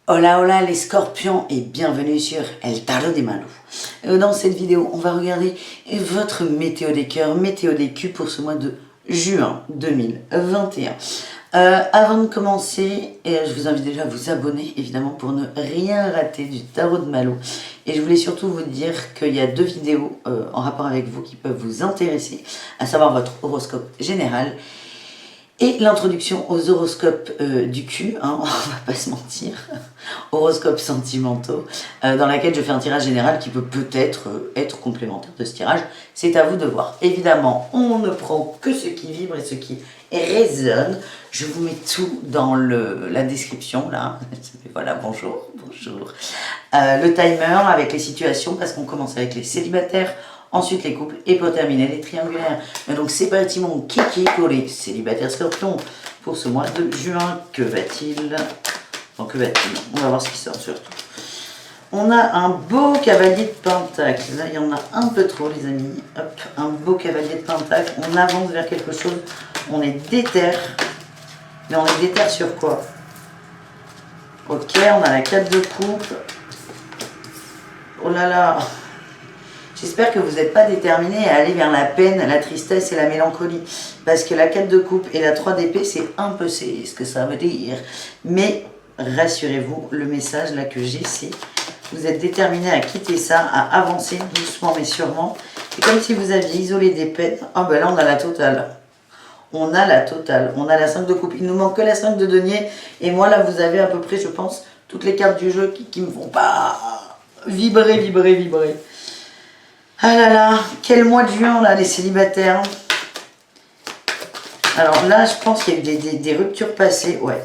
Hola hola les scorpions et bienvenue sur El Tarot des Malous. Dans cette vidéo, on va regarder votre météo des cœurs, météo des culs pour ce mois de juin 2021. Avant de commencer, je vous invite déjà à vous abonner évidemment pour ne rien rater du Tarot de Malou. Et je voulais surtout vous dire qu'il y a deux vidéos en rapport avec vous qui peuvent vous intéresser, à savoir votre horoscope général et l'introduction aux horoscopes du cul, hein, on va pas se mentir, horoscopes sentimentaux, dans laquelle je fais un tirage général qui peut peut-être être complémentaire de ce tirage. C'est à vous de voir. Évidemment, on ne prend que ce qui vibre et ce qui résonne. Je vous mets tout dans la description, là. Voilà, bonjour, bonjour. Le timer avec les situations, parce qu'on commence avec les célibataires, ensuite les couples et pour terminer les triangulaires. Mais donc c'est parti mon kiki pour les célibataires scorpions pour ce mois de juin. Que va-t-il? Donc que va-t-il? On va voir ce qui sort surtout. On a un beau cavalier de pentacle. Là il y en a un peu trop les amis. Hop, un beau cavalier de pentacle. On avance vers quelque chose. On est déter. Mais on est déter sur quoi? Ok, on a la 4 de coupe. Oh là là. J'espère que vous n'êtes pas déterminés à aller vers la peine, la tristesse et la mélancolie. Parce que la 4 de coupe et la 3 d'épée, c'est un peu ce que ça veut dire. Mais rassurez-vous, le message là que j'ai, c'est vous êtes déterminés à quitter ça, à avancer doucement mais sûrement. C'est comme si vous aviez isolé des peines. Ah ben là, on a la totale. On a la totale. On a la 5 de coupe. Il nous manque que la 5 de denier. Et moi, là, vous avez à peu près, je pense, toutes les cartes du jeu qui me font pas vibrer, vibrer, vibrer. Ah là là, quel mois de juin là, les célibataires. Alors là, je pense qu'il y a eu des ruptures passées, ouais.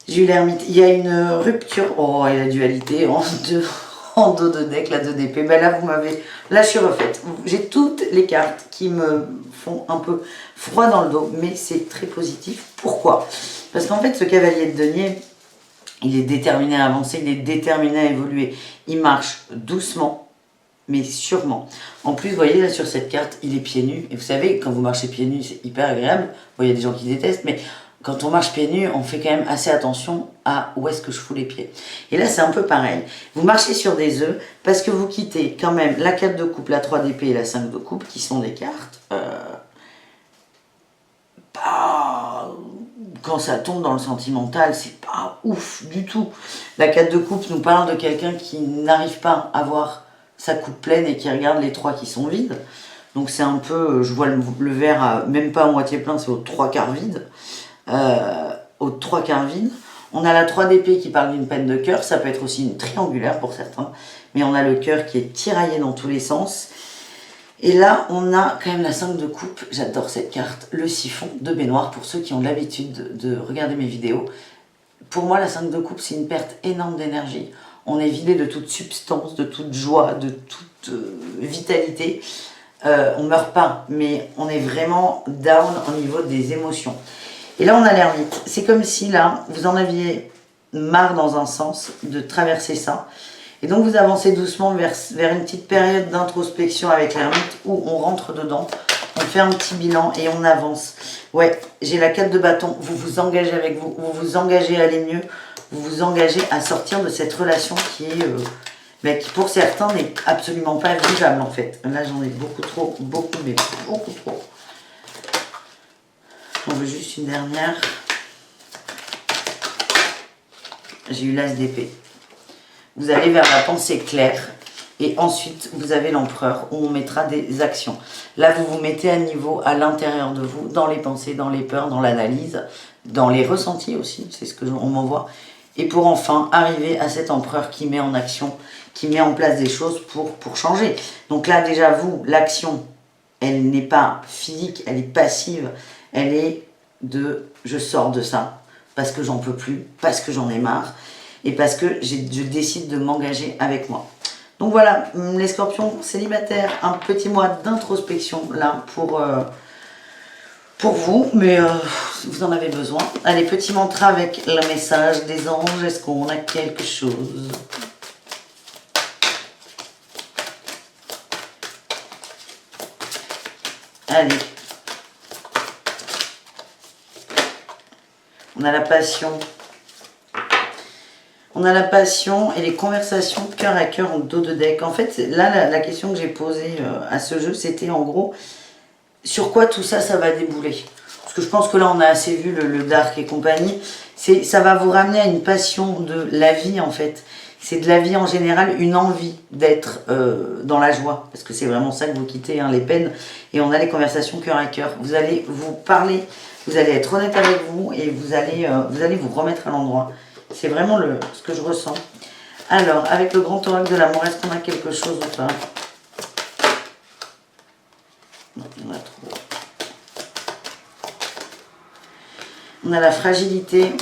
J'ai eu l'ermite. Il y a une rupture, oh, et la dualité en dos de deck, la 2 d'épée. Ben là, vous m'avez, là, je suis refaite. J'ai toutes les cartes qui me font un peu froid dans le dos, mais c'est très positif. Pourquoi? Parce qu'en fait, ce cavalier de denier, il est déterminé à avancer, il est déterminé à évoluer. Il marche doucement, mais sûrement. En plus, vous voyez là sur cette carte, il est pieds nus. Et vous savez, quand vous marchez pieds nus, c'est hyper agréable. Bon, il y a des gens qui détestent, mais quand on marche pieds nus, on fait quand même assez attention à où est-ce que je fous les pieds. Et là, c'est un peu pareil. Vous marchez sur des œufs parce que vous quittez quand même la 4 de coupe, la 3 d'épée et la 5 de coupe, qui sont des cartes. Quand ça tombe dans le sentimental, c'est pas ouf du tout. La 4 de coupe nous parle de quelqu'un qui n'arrive pas à voir sa coupe pleine et qui regarde les 3 qui sont vides. Donc c'est un peu, je vois le verre même pas à moitié plein, c'est aux 3 quarts vide. Aux 3 quarts vide. On a la 3 d'épée qui parle d'une peine de cœur, ça peut être aussi une triangulaire pour certains, mais on a le cœur qui est tiraillé dans tous les sens. Et là, on a quand même la 5 de coupe, j'adore cette carte, le siphon de baignoire, pour ceux qui ont l'habitude de regarder mes vidéos. Pour moi, la 5 de coupe, c'est une perte énorme d'énergie. On est vidé de toute substance, de toute joie, de toute vitalité. On ne meurt pas, mais on est vraiment down au niveau des émotions. Et là, on a l'ermite. C'est comme si là, vous en aviez marre dans un sens de traverser ça. Et donc, vous avancez doucement vers une petite période d'introspection avec l'ermite où on rentre dedans, on fait un petit bilan et on avance. Ouais, j'ai la 4 de bâton. Vous vous engagez avec vous, vous vous engagez à aller mieux, vous vous engagez à sortir de cette relation qui est... mais qui pour certains n'est absolument pas vivable en fait. Là j'en ai beaucoup trop, beaucoup, mais beaucoup trop. On veut juste une dernière. J'ai eu l'as d'épée. Vous allez vers la pensée claire et ensuite vous avez l'empereur où on mettra des actions. Là vous vous mettez à niveau à l'intérieur de vous, dans les pensées, dans les peurs, dans l'analyse, dans les ressentis aussi, c'est ce que on m'envoie. Et pour enfin arriver à cet empereur qui met en action, qui met en place des choses pour changer. Donc là déjà vous, l'action, elle n'est pas physique, elle est passive, elle est de je sors de ça parce que j'en peux plus, parce que j'en ai marre et parce que je décide de m'engager avec moi. Donc voilà, les scorpions célibataires, un petit mois d'introspection là pour vous, mais vous en avez besoin. Allez, petit mantra avec le message des anges. Est-ce qu'on a quelque chose? Allez. On a la passion. On a la passion et les conversations cœur à cœur en dos de deck. En fait, là, la question que j'ai posée à ce jeu, c'était en gros, sur quoi tout ça, ça va débouler? Parce que je pense que là, on a assez vu le Dark et compagnie. Ça va vous ramener à une passion de la vie, en fait. C'est de la vie en général, une envie d'être dans la joie. Parce que c'est vraiment ça que vous quittez, hein, les peines. Et on a les conversations cœur à cœur. Vous allez vous parler, vous allez être honnête avec vous et vous allez vous remettre à l'endroit. C'est vraiment ce que je ressens. Alors, avec le grand oracle de l'amour, est-ce qu'on a quelque chose ou pas? Non, il y en a trop. On a la fragilité.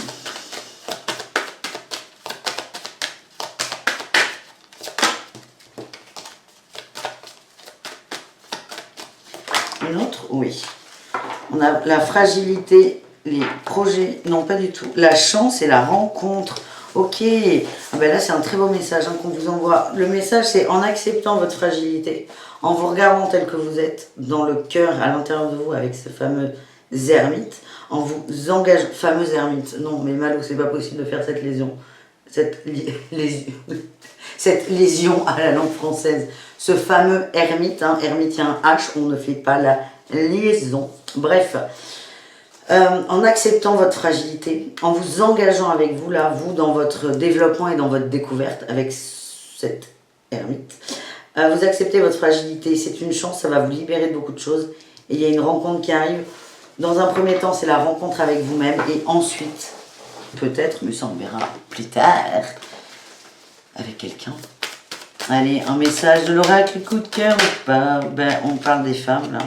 Une autre? Oui. On a la fragilité, les projets, non pas du tout. La chance et la rencontre. Ok. Ah ben là, c'est un très beau message hein, qu'on vous envoie. Le message, c'est en acceptant votre fragilité, en vous regardant tel que vous êtes, dans le cœur, à l'intérieur de vous, avec ce fameux ermite, en vous engageant, fameux ermite. Non, mais Malou, c'est pas possible de faire cette lésion. Cette lésion à la langue française. Ce fameux ermite, hein, ermite, il y a un H, on ne fait pas la liaison. Bref, en acceptant votre fragilité, en vous engageant avec vous, là, vous, dans votre développement et dans votre découverte, avec cette ermite, vous acceptez votre fragilité, c'est une chance, ça va vous libérer de beaucoup de choses. Et il y a une rencontre qui arrive. Dans un premier temps, c'est la rencontre avec vous-même, et ensuite, peut-être, mais ça on verra plus tard, avec quelqu'un. Allez, un message de l'oracle, coup de cœur ou pas? Ben, on parle des femmes, là.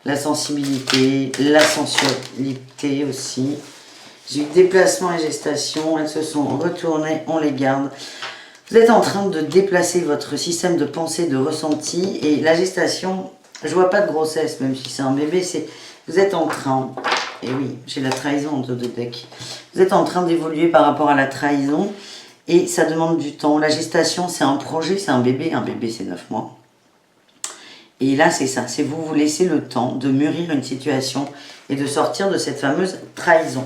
La sensibilité, la sensualité aussi. J'ai eu déplacement et gestation, elles se sont retournées, on les garde. Vous êtes en train de déplacer votre système de pensée, de ressenti, et la gestation, je vois pas de grossesse, même si c'est un bébé, c'est vous êtes en train, et oui, j'ai la trahison de deck, vous êtes en train d'évoluer par rapport à la trahison, et ça demande du temps. La gestation, c'est un projet, c'est un bébé c'est 9 mois. Et là, c'est ça, c'est vous laissez le temps de mûrir une situation et de sortir de cette fameuse trahison.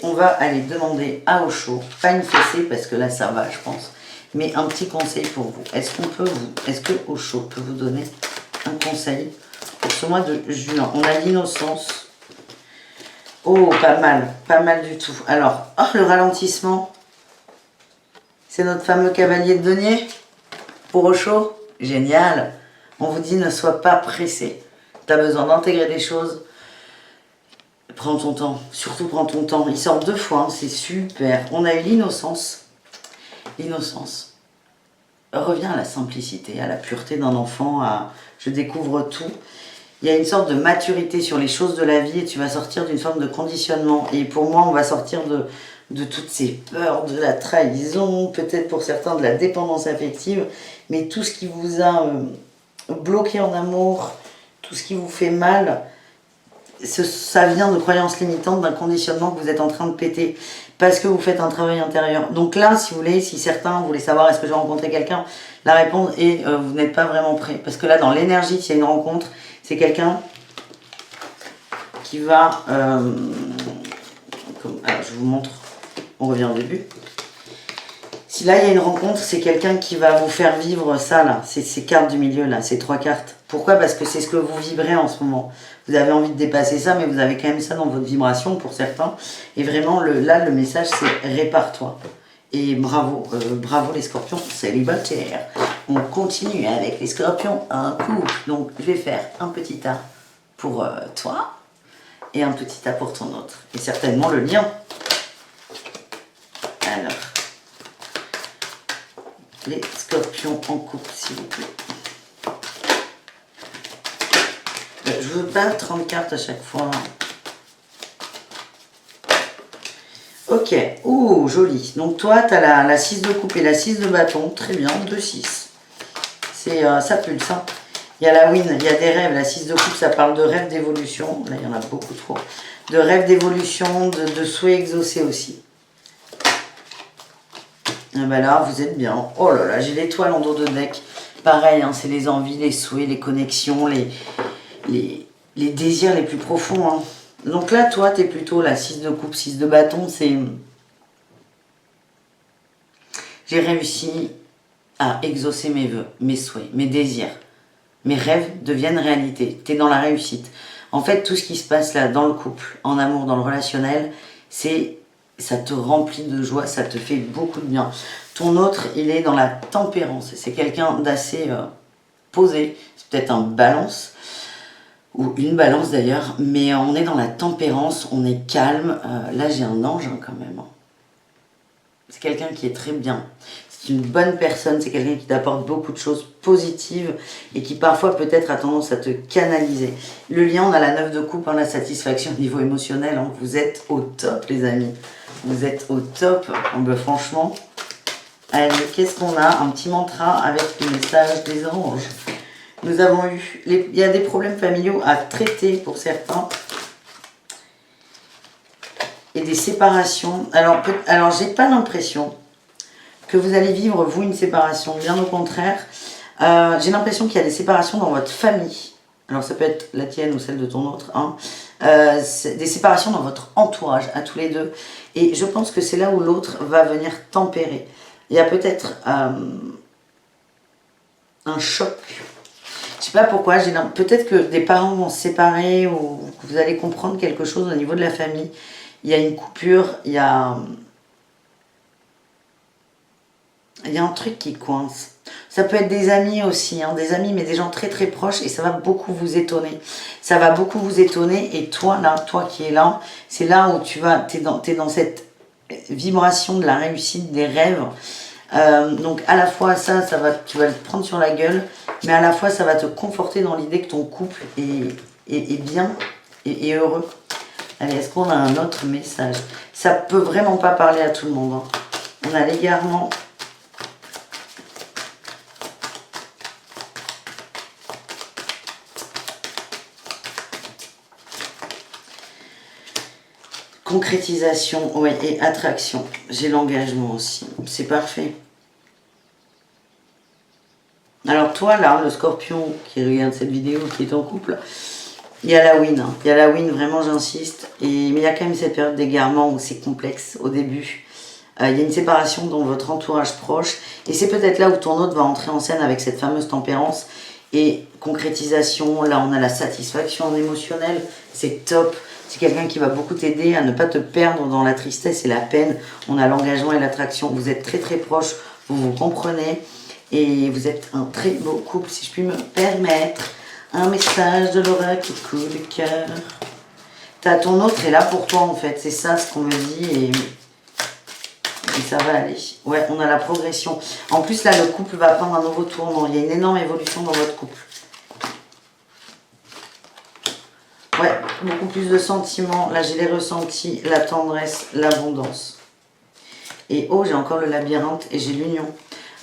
On va aller demander à Osho, pas une fessée parce que là, ça va, je pense, mais un petit conseil pour vous. Est-ce que Osho peut vous donner un conseil pour ce mois de juin? On a l'innocence. Oh, pas mal du tout. Alors, le ralentissement, c'est notre fameux cavalier de denier pour Osho. Génial. On vous dit ne sois pas pressé. Tu as besoin d'intégrer des choses. Prends ton temps. Surtout prends ton temps. Il sort 2 fois. Hein, c'est super. On a eu l'innocence. L'innocence. Reviens à la simplicité, à la pureté d'un enfant, à je découvre tout. Il y a une sorte de maturité sur les choses de la vie et tu vas sortir d'une forme de conditionnement. Et pour moi, on va sortir de toutes ces peurs, de la trahison, peut-être pour certains de la dépendance affective, mais tout ce qui vous a bloqué en amour, tout ce qui vous fait mal, ça vient de croyances limitantes, d'un conditionnement que vous êtes en train de péter parce que vous faites un travail intérieur. Donc là, si vous voulez, si certains voulaient savoir est-ce que j'ai rencontré quelqu'un, la réponse est vous n'êtes pas vraiment prêt. Parce que là, dans l'énergie, s'il y a une rencontre, c'est quelqu'un qui va... alors, je vous montre, on revient au début. Si là, il y a une rencontre, c'est quelqu'un qui va vous faire vivre ça, là, ces cartes du milieu, là, ces 3 cartes. Pourquoi? Parce que c'est ce que vous vibrez en ce moment. Vous avez envie de dépasser ça, mais vous avez quand même ça dans votre vibration pour certains. Et vraiment, là, le message, c'est répare-toi. Et bravo, bravo les scorpions célibataires. On continue avec les scorpions un coup. Donc, je vais faire un petit tas pour toi et un petit tas pour ton autre. Et certainement le lien. Alors, les scorpions en couple, s'il vous plaît. Je veux pas 30 cartes à chaque fois. Ok, ouh, joli. Donc toi, tu as la 6 de coupe et la 6 de bâton. Très bien, 2-6. Ça pulse. Hein. Il y a la win, il y a des rêves. La 6 de coupe, ça parle de rêves d'évolution. Là, il y en a beaucoup trop. De rêves d'évolution, de souhaits exaucés aussi. Et ben là, vous êtes bien. Oh là là, j'ai l'étoile en dos de deck. Pareil, hein, c'est les envies, les souhaits, les connexions, les désirs les plus profonds. Hein. Donc là, toi, tu es plutôt la 6 de coupe, 6 de bâton. C'est J'ai réussi à exaucer mes vœux, mes souhaits, mes désirs. Mes rêves deviennent réalité. Tu es dans la réussite. En fait, tout ce qui se passe là, dans le couple, en amour, dans le relationnel, ça te remplit de joie, ça te fait beaucoup de bien. Ton autre, il est dans la tempérance. C'est quelqu'un d'assez posé. C'est peut-être un balance, ou une balance d'ailleurs, mais on est dans la tempérance, on est calme. Là, j'ai un ange quand même. C'est quelqu'un qui est très bien. C'est une bonne personne, c'est quelqu'un qui t'apporte beaucoup de choses positives et qui parfois peut-être a tendance à te canaliser. Le lien, on a la 9 de coupe, la satisfaction au niveau émotionnel. Vous êtes au top, les amis. Vous êtes au top. Franchement, allez, qu'est-ce qu'on a? Un petit mantra avec le message des anges. Nous avons eu, il y a des problèmes familiaux à traiter pour certains. Et des séparations. Alors j'ai pas l'impression que vous allez vivre, vous, une séparation. Bien au contraire. J'ai l'impression qu'il y a des séparations dans votre famille. Alors ça peut être la tienne ou celle de ton autre. Hein. Des séparations dans votre entourage, à tous les deux. Et je pense que c'est là où l'autre va venir tempérer. Il y a peut-être un choc. Je sais pas pourquoi. Peut-être que des parents vont se séparer ou que vous allez comprendre quelque chose au niveau de la famille. Il y a une coupure, il y a un truc qui coince. Ça peut être des amis aussi, hein, des amis, mais des gens très très proches, et ça va beaucoup vous étonner. Ça va beaucoup vous étonner, et toi là, toi qui es là, c'est là où t'es dans cette vibration de la réussite, des rêves. Donc à la fois tu vas le prendre sur la gueule, mais à la fois ça va te conforter dans l'idée que ton couple est bien et heureux. Allez, est-ce qu'on a un autre message? Ça peut vraiment pas parler à tout le monde. Hein. On a l'égarement. Concrétisation, ouais, et attraction. J'ai l'engagement aussi. C'est parfait. Alors toi, là, le scorpion qui regarde cette vidéo, qui est en couple... Il y a la win, hein. Il y a la win, vraiment j'insiste. Mais il y a quand même cette période d'égarement où c'est complexe au début. Il y a une séparation dans votre entourage proche. Et c'est peut-être là où ton autre va entrer en scène avec cette fameuse tempérance. Et concrétisation, là on a la satisfaction en émotionnel. C'est top. C'est quelqu'un qui va beaucoup t'aider à ne pas te perdre dans la tristesse et la peine. On a l'engagement et l'attraction. Vous êtes très très proches, vous vous comprenez. Et vous êtes un très beau couple, si je puis me permettre. Un message de l'oracle qui coule le cœur. Ton autre est là pour toi en fait. C'est ça ce qu'on me dit et ça va aller. Ouais, on a la progression. En plus là, le couple va prendre un nouveau tournant. Il y a une énorme évolution dans votre couple. Ouais, beaucoup plus de sentiments. Là, j'ai les ressentis, la tendresse, l'abondance. Et oh, j'ai encore le labyrinthe et j'ai l'union.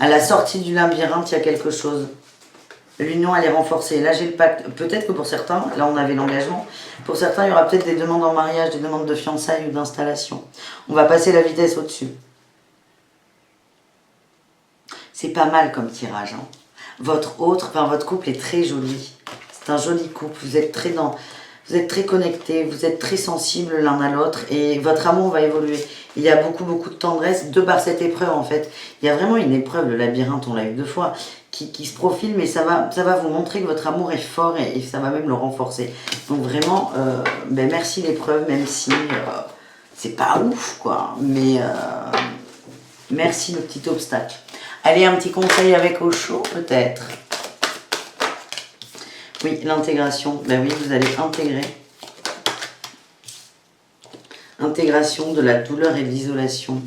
À la sortie du labyrinthe, il y a quelque chose. L'union, elle est renforcée. Là, j'ai le pacte. Peut-être que pour certains, là, on avait l'engagement. Pour certains, il y aura peut-être des demandes en mariage, des demandes de fiançailles ou d'installation. On va passer la vitesse au-dessus. C'est pas mal comme tirage. Hein. Votre couple est très joli. C'est un joli couple. Vous êtes très connectés, vous êtes très sensibles l'un à l'autre et votre amour va évoluer. Il y a beaucoup de tendresse de par cette épreuve en fait. Il y a vraiment une épreuve, le labyrinthe, on l'a eu 2 fois, qui se profile, mais ça va vous montrer que votre amour est fort et ça va même le renforcer. Donc vraiment, merci l'épreuve, même si c'est pas ouf quoi, mais merci le petit obstacle. Allez, un petit conseil avec Osho peut-être. Oui, l'intégration. Ben oui, vous allez intégrer. Intégration de la douleur et de l'isolation.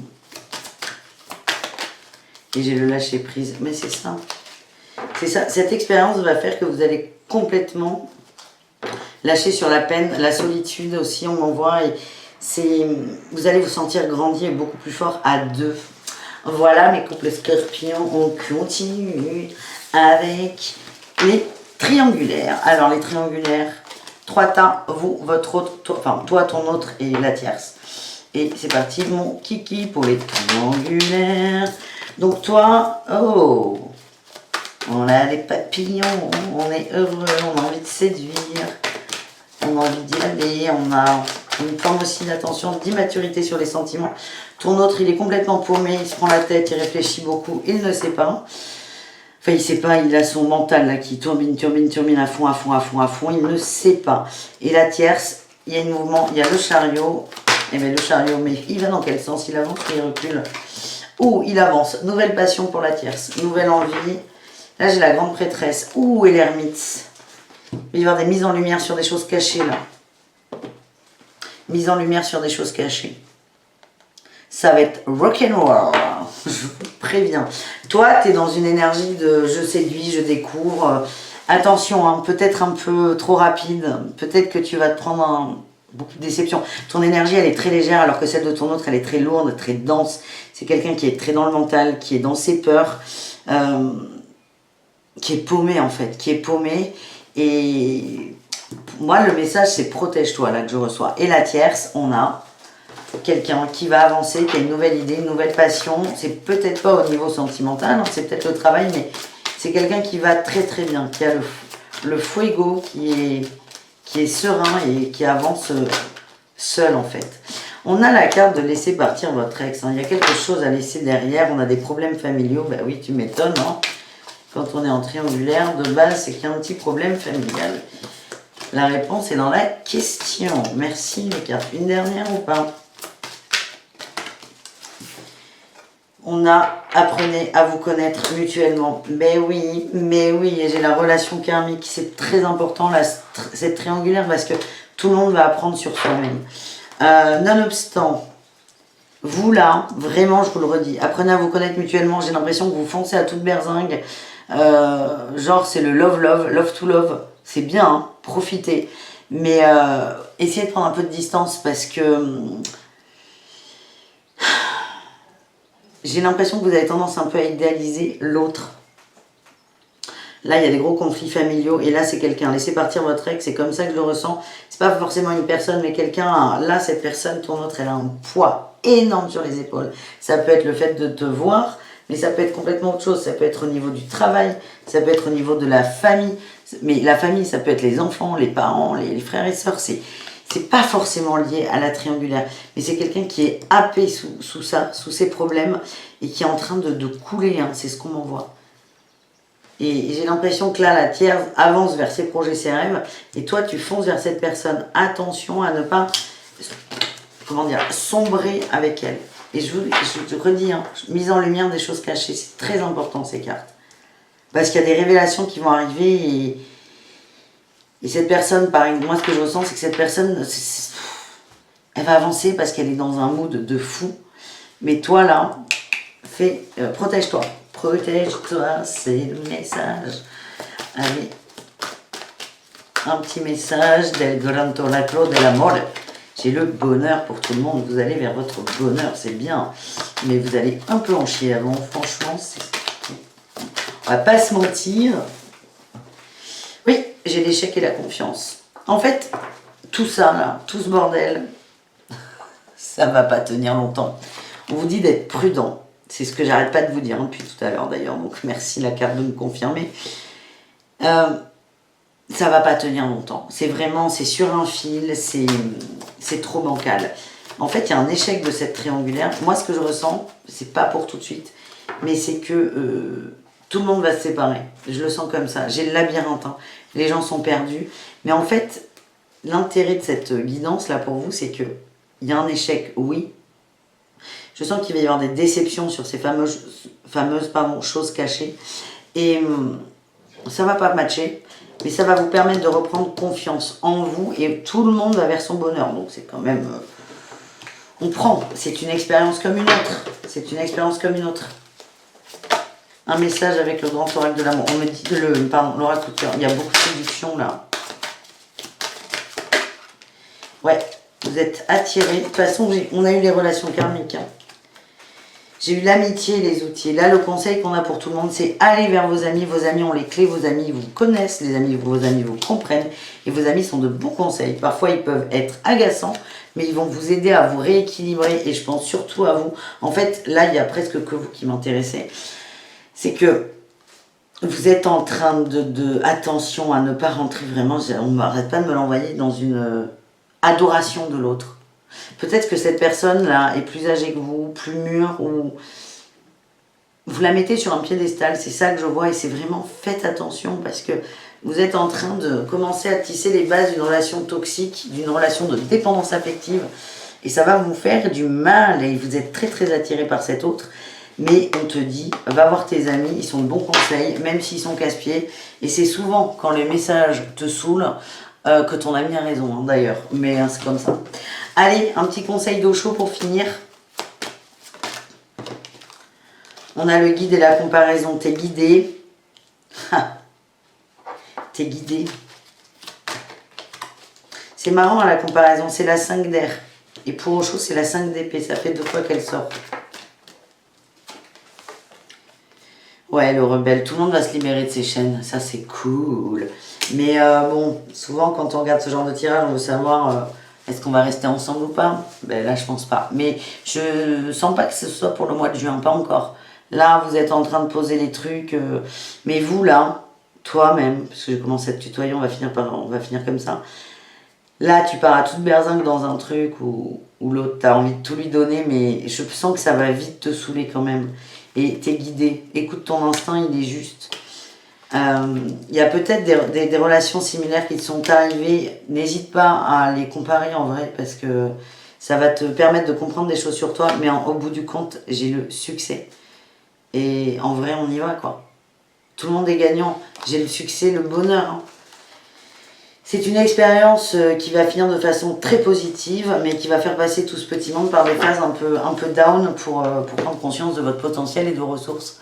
Et j'ai le lâcher prise. Mais c'est ça. C'est ça. Cette expérience va faire que vous allez complètement lâcher sur la peine, la solitude aussi, on en voit. Et vous allez vous sentir grandi et beaucoup plus fort à 2. Voilà mes couples scorpions. On continue avec les triangulaires. Alors les triangulaires, 3 tas, vous, votre autre, toi, ton autre et la tierce. Et c'est parti, mon kiki pour les triangulaires. Donc toi, oh, on a les papillons, on est heureux, on a envie de séduire, on a envie d'y aller, on a une forme aussi d'attention, d'immaturité sur les sentiments. Ton autre, il est complètement paumé, il se prend la tête, il réfléchit beaucoup, il ne sait pas. Enfin, il sait pas, il a son mental là qui turbine à fond, il ne sait pas. Et la tierce, il y a un mouvement, il y a le chariot. Et bien le chariot, mais il va dans quel sens? Il avance ou il recule? Ouh, il avance. Nouvelle passion pour la tierce, nouvelle envie. Là, j'ai la grande prêtresse. Ouh, et l'ermite. Il va y avoir des mises en lumière sur des choses cachées là. Mise en lumière sur des choses cachées. Ça va être rock'n'roll, je vous préviens. Toi, tu es dans une énergie de je séduis, je découvre. Attention, hein, peut-être un peu trop rapide. Peut-être que tu vas te prendre beaucoup de déception. Ton énergie, elle est très légère, alors que celle de ton autre, elle est très lourde, très dense. C'est quelqu'un qui est très dans le mental, qui est dans ses peurs, qui est paumé en fait, qui est paumé. Et moi, le message, c'est protège-toi, là, que je reçois. Et la tierce, on a quelqu'un qui va avancer, qui a une nouvelle idée, une nouvelle passion. C'est peut-être pas au niveau sentimental, hein, c'est peut-être le travail, mais c'est quelqu'un qui va très très bien, qui a le fuego, qui est serein et qui avance seul en fait. On a la carte de laisser partir votre ex. Hein. Il y a quelque chose à laisser derrière. On a des problèmes familiaux. Ben oui, tu m'étonnes. Hein. Quand on est en triangulaire, de base, c'est qu'il y a un petit problème familial. La réponse est dans la question. Merci les cartes. Une dernière ou pas? On a apprenez à vous connaître mutuellement. Mais oui, et j'ai la relation karmique. C'est très important, cette triangulaire, parce que tout le monde va apprendre sur soi-même. Nonobstant, vous là, vraiment, je vous le redis, apprenez à vous connaître mutuellement. J'ai l'impression que vous foncez à toute berzingue. Genre, c'est le love to love. C'est bien, hein, profitez. Mais essayez de prendre un peu de distance parce que j'ai l'impression que vous avez tendance un peu à idéaliser l'autre. Là, il y a des gros conflits familiaux et là, c'est quelqu'un. Laissez partir votre ex, c'est comme ça que je le ressens. C'est pas forcément une personne, mais quelqu'un. Là, cette personne, ton autre, elle a un poids énorme sur les épaules. Ça peut être le fait de te voir, mais ça peut être complètement autre chose. Ça peut être au niveau du travail, ça peut être au niveau de la famille. Mais la famille, ça peut être les enfants, les parents, les frères et sœurs. C'est pas forcément lié à la triangulaire, mais c'est quelqu'un qui est happé sous ça, sous ses problèmes, et qui est en train de couler, hein, c'est ce qu'on m'envoie. Et j'ai l'impression que là, la tierce avance vers ses projets, ses rêves, et toi, tu fonces vers cette personne. Attention à ne pas, comment dire, sombrer avec elle. Et je te redis, hein, mise en lumière des choses cachées, c'est très important ces cartes. Parce qu'il y a des révélations qui vont arriver, et cette personne, par exemple, moi ce que je ressens, c'est que cette personne, elle va avancer parce qu'elle est dans un mood de fou. Mais toi là, protège-toi. Protège-toi, c'est le message. Allez, un petit message del Gran Oraclo de l'Amore. J'ai le bonheur pour tout le monde. Vous allez vers votre bonheur, c'est bien. Mais vous allez un peu en chier avant, franchement. On va pas se mentir. Oui, j'ai l'échec et la confiance. En fait, tout ça là, tout ce bordel, ça va pas tenir longtemps. On vous dit d'être prudent. C'est ce que j'arrête pas de vous dire depuis tout à l'heure d'ailleurs. Donc merci la carte de me confirmer. Ça va pas tenir longtemps. C'est vraiment, c'est sur un fil, c'est trop bancal. En fait, il y a un échec de cette triangulaire. Moi, ce que je ressens, c'est pas pour tout de suite, mais c'est que tout le monde va se séparer. Je le sens comme ça. J'ai le labyrinthe. Hein. Les gens sont perdus. Mais en fait, l'intérêt de cette guidance là pour vous, c'est que il y a un échec, oui. Je sens qu'il va y avoir des déceptions sur ces fameuses choses cachées. Et ça va pas matcher, mais ça va vous permettre de reprendre confiance en vous et tout le monde va vers son bonheur. Donc c'est quand même... on prend, c'est une expérience comme une autre. C'est une expérience comme une autre. Un message avec le grand oracle de l'amour. On me dit l'oracle de cœur. Il y a beaucoup de séduction là. Ouais, vous êtes attirés. De toute façon, on a eu les relations karmiques. Hein. J'ai eu l'amitié et les outils. Là, le conseil qu'on a pour tout le monde, c'est aller vers vos amis. Vos amis ont les clés, vos amis vous connaissent, vos amis vous comprennent. Et vos amis sont de bons conseils. Parfois, ils peuvent être agaçants, mais ils vont vous aider à vous rééquilibrer. Et je pense surtout à vous. En fait, là, il n'y a presque que vous qui m'intéressez. C'est que vous êtes en train attention à ne pas rentrer vraiment, on n'arrête pas de me l'envoyer dans une adoration de l'autre. Peut-être que cette personne-là est plus âgée que vous, plus mûre, ou vous la mettez sur un piédestal, c'est ça que je vois, et c'est vraiment, faites attention, parce que vous êtes en train de commencer à tisser les bases d'une relation toxique, d'une relation de dépendance affective, et ça va vous faire du mal, et vous êtes très très attiré par cet autre, mais on te dit, va voir tes amis, ils sont de bons conseils, même s'ils sont casse-pieds, et c'est souvent quand les messages te saoulent, que ton ami a raison, hein, d'ailleurs, mais c'est comme ça. Allez, un petit conseil d'eau chaud pour finir. On a le guide et la comparaison. T'es guidé. T'es guidé. C'est marrant à la comparaison, c'est la 5 d'air. Et pour Osho, c'est la 5 d'épée. Ça fait 2 fois qu'elle sort. Ouais, le rebelle. Tout le monde va se libérer de ses chaînes. Ça, c'est cool. Mais bon, souvent, quand on regarde ce genre de tirage, on veut savoir est-ce qu'on va rester ensemble ou pas. Ben là, je pense pas. Mais je sens pas que ce soit pour le mois de juin. Pas encore. Là, vous êtes en train de poser les trucs. Mais vous, là, toi-même, parce que j'ai commencé à te tutoyer, on va finir comme ça. Là, tu pars à toute berzingue dans un truc où l'autre, t'as envie de tout lui donner, mais je sens que ça va vite te saouler quand même. Et t'es guidé. Écoute ton instinct, il est juste. Il y a peut-être des relations similaires qui te sont arrivées. N'hésite pas à les comparer en vrai, parce que ça va te permettre de comprendre des choses sur toi. Mais au bout du compte, j'ai le succès. Et en vrai, on y va, quoi. Tout le monde est gagnant. J'ai le succès, le bonheur. Hein. C'est une expérience qui va finir de façon très positive, mais qui va faire passer tout ce petit monde par des phases un peu down pour prendre conscience de votre potentiel et de vos ressources.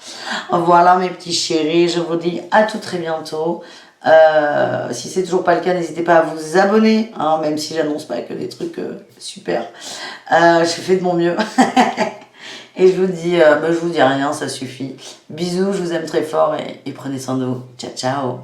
Voilà mes petits chéris, je vous dis à tout très bientôt. Si c'est toujours pas le cas, n'hésitez pas à vous abonner, hein, même si j'annonce pas que des trucs super. Je fais de mon mieux. Et je vous dis rien, ça suffit. Bisous, je vous aime très fort et prenez soin de vous. Ciao, ciao.